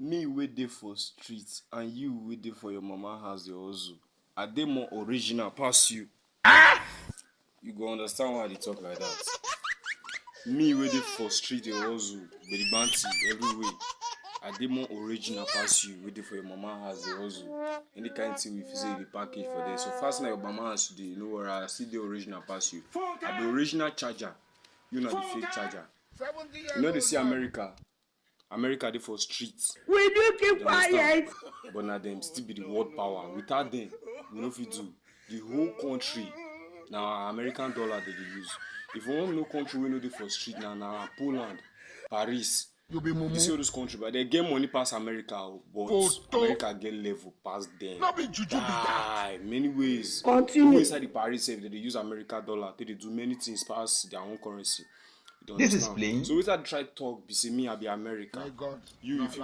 Me wey dey for street and you wey dey for your mama house dey hustle, are they more original pass you? You go understand why I dey talk like that. Me wey dey for street dey hustle, Bedi Banti everywhere. Are they more original pass you wey dey for your mama house dey hustle? Any kind thing we feel say you dey package for there. So fast na your mama house today, no worry, I still dey original pass you. I be original charger, you na the fake charger. You know they see America. America dey for streets. Will you keep quiet? But now them still be the world power. Without them, we no fit do. The whole country now American dollar they dey use. If you want no country we know dey for street now Poland, Paris. You see all those countries, but they get money past America, but America get level past them. Many ways. Continue. Even inside the Paris, if they use American dollar, they do many things past their own currency. This is plain. So we start try talk. Be say me, I be America. My God. You if you